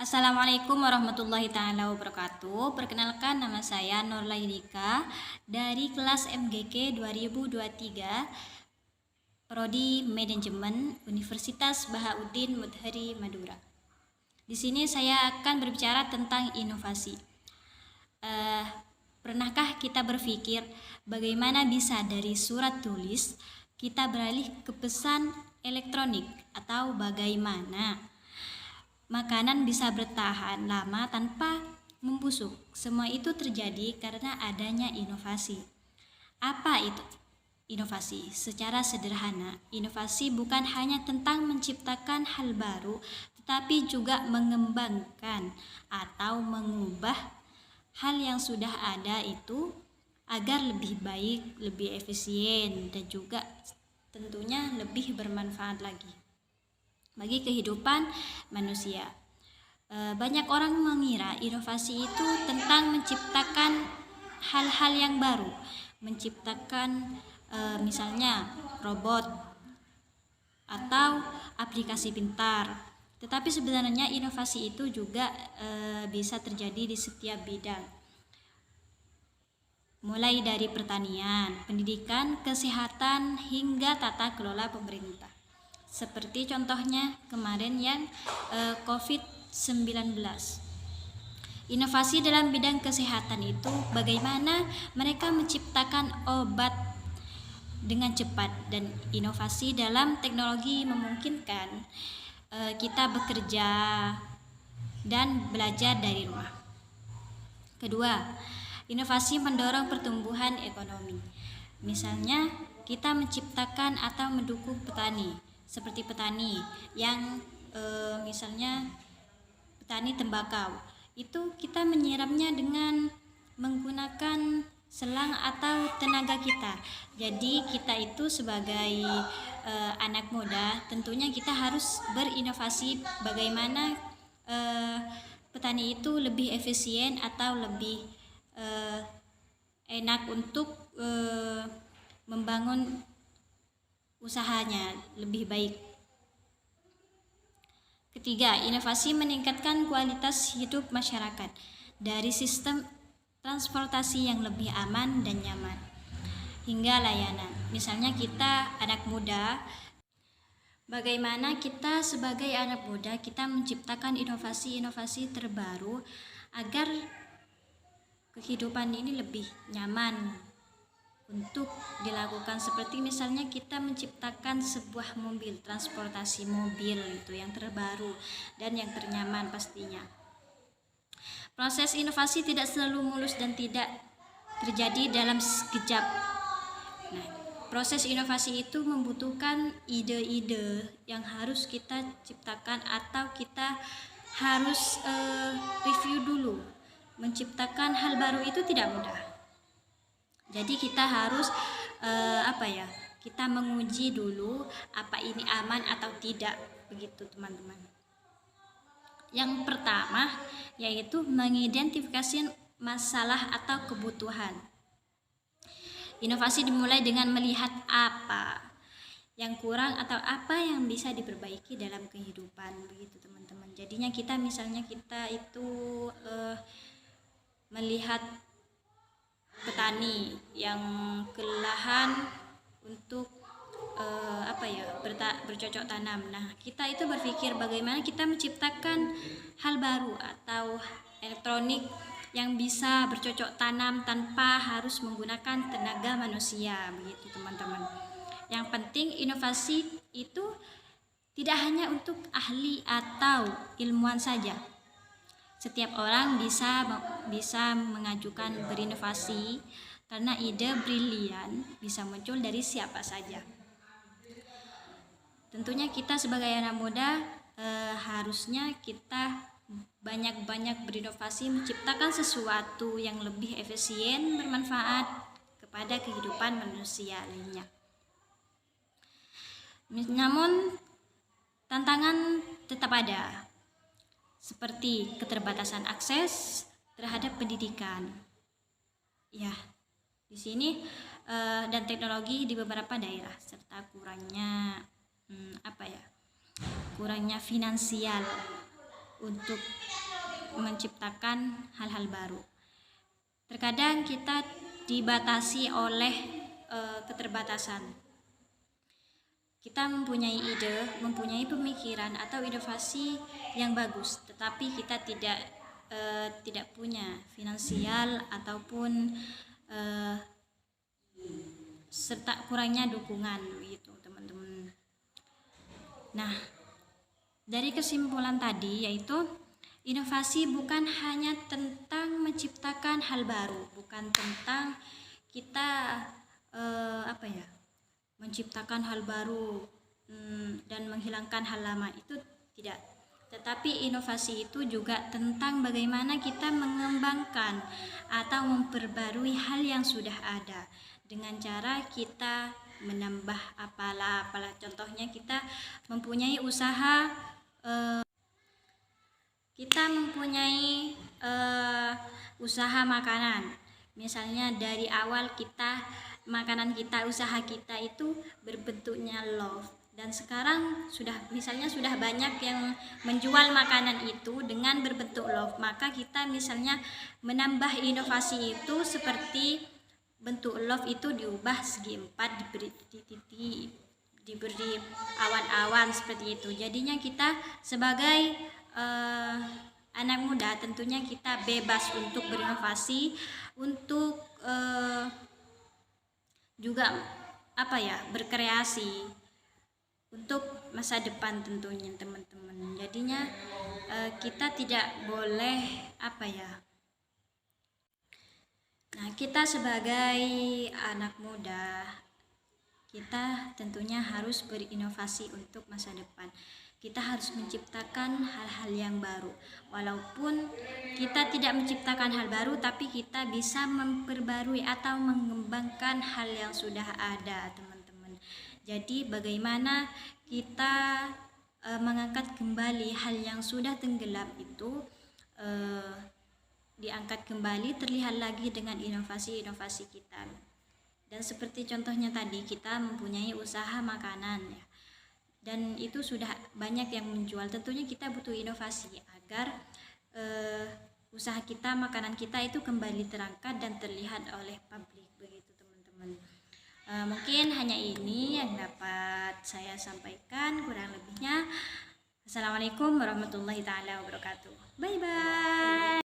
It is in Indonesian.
Assalamualaikum warahmatullahi taala wabarakatuh. Perkenalkan, nama saya Nurlaidika dari kelas MGK 2023 Prodi Manajemen Universitas Bahauddin Mutahari Madura. Di sini saya akan berbicara tentang inovasi. Pernahkah kita berpikir bagaimana bisa dari surat tulis kita beralih ke pesan elektronik, atau bagaimana makanan bisa bertahan lama tanpa membusuk? Semua itu terjadi karena adanya inovasi. Apa itu inovasi? Secara sederhana, inovasi bukan hanya tentang menciptakan hal baru, tetapi juga mengembangkan atau mengubah hal yang sudah ada itu agar lebih baik, lebih efisien, dan juga tentunya lebih bermanfaat lagi bagi kehidupan manusia. Banyak orang mengira inovasi itu tentang menciptakan hal-hal yang baru, menciptakan misalnya robot atau aplikasi pintar. Tetapi sebenarnya inovasi itu juga bisa terjadi di setiap bidang, mulai dari pertanian, pendidikan, kesehatan, hingga tata kelola pemerintah. Seperti contohnya kemarin yang COVID-19. Inovasi dalam bidang kesehatan itu bagaimana mereka menciptakan obat dengan cepat, dan inovasi dalam teknologi memungkinkan kita bekerja dan belajar dari rumah. Kedua, inovasi mendorong pertumbuhan ekonomi. Misalnya kita menciptakan atau mendukung petani, seperti petani yang misalnya petani tembakau, itu kita menyiramnya dengan menggunakan selang atau tenaga kita. Jadi kita itu sebagai anak muda tentunya kita harus berinovasi bagaimana petani itu lebih efisien atau lebih enak untuk membangun usahanya lebih baik. Ketiga, inovasi meningkatkan kualitas hidup masyarakat dari sistem transportasi yang lebih aman dan nyaman hingga layanan. Misalnya kita anak muda, bagaimana kita sebagai anak muda kita menciptakan inovasi-inovasi terbaru agar kehidupan ini lebih nyaman untuk dilakukan. Seperti misalnya kita menciptakan sebuah mobil, transportasi mobil itu yang terbaru dan yang ternyaman pastinya. Proses inovasi tidak selalu mulus dan tidak terjadi dalam sekejap. Nah, proses inovasi itu membutuhkan ide-ide yang harus kita ciptakan atau kita harus review dulu. Menciptakan hal baru itu tidak mudah. Jadi kita harus kita menguji dulu apa ini aman atau tidak, begitu teman-teman. Yang pertama yaitu mengidentifikasi masalah atau kebutuhan. Inovasi dimulai dengan melihat apa yang kurang atau apa yang bisa diperbaiki dalam kehidupan, begitu teman-teman. Jadinya kita misalnya kita itu melihat petani yang kelelahan untuk bercocok tanam. Nah, kita itu berpikir bagaimana kita menciptakan hal baru atau elektronik yang bisa bercocok tanam tanpa harus menggunakan tenaga manusia, begitu teman-teman. Yang penting inovasi itu tidak hanya untuk ahli atau ilmuwan saja. Setiap orang bisa mengajukan berinovasi karena ide brilian bisa muncul dari siapa saja. Tentunya kita sebagai anak muda harusnya kita banyak-banyak berinovasi, menciptakan sesuatu yang lebih efisien, bermanfaat kepada kehidupan manusia lainnya. Namun tantangan tetap ada, seperti keterbatasan akses terhadap pendidikan. Ya, di sini dan teknologi di beberapa daerah, serta kurangnya kurangnya finansial untuk menciptakan hal-hal baru. Terkadang kita dibatasi oleh keterbatasan. Kita mempunyai ide, mempunyai pemikiran atau inovasi yang bagus, tetapi kita tidak punya finansial ataupun serta kurangnya dukungan begitu, teman-teman. Nah, dari kesimpulan tadi yaitu inovasi bukan hanya tentang menciptakan hal baru, bukan tentang kita menciptakan hal baru dan menghilangkan hal lama, itu tidak. Tetapi inovasi itu juga tentang bagaimana kita mengembangkan atau memperbarui hal yang sudah ada dengan cara kita menambah apalah. Contohnya kita mempunyai usaha, usaha makanan. Misalnya dari awal makanan kita, usaha kita itu berbentuknya love, dan sekarang sudah banyak yang menjual makanan itu dengan berbentuk love, maka kita misalnya menambah inovasi itu seperti bentuk love itu diubah segi 4, diberi awan-awan seperti itu. Jadinya kita sebagai anak muda tentunya kita bebas untuk berinovasi, untuk juga berkreasi untuk masa depan tentunya, teman-teman. Jadinya kita tidak boleh kita sebagai anak muda, kita tentunya harus berinovasi untuk masa depan. Kita harus menciptakan hal-hal yang baru. Walaupun kita tidak menciptakan hal baru, tapi kita bisa memperbarui atau mengembangkan hal yang sudah ada, teman-teman. Jadi bagaimana kita mengangkat kembali hal yang sudah tenggelam itu, diangkat kembali, terlihat lagi dengan inovasi-inovasi kita. Dan seperti contohnya tadi, kita mempunyai usaha makanan ya, dan itu sudah banyak yang menjual. Tentunya kita butuh inovasi agar usaha kita, makanan kita itu kembali terangkat dan terlihat oleh publik begitu, teman-teman. Mungkin hanya ini yang dapat saya sampaikan, kurang lebihnya assalamualaikum warahmatullahi taala wabarakatuh. Bye bye.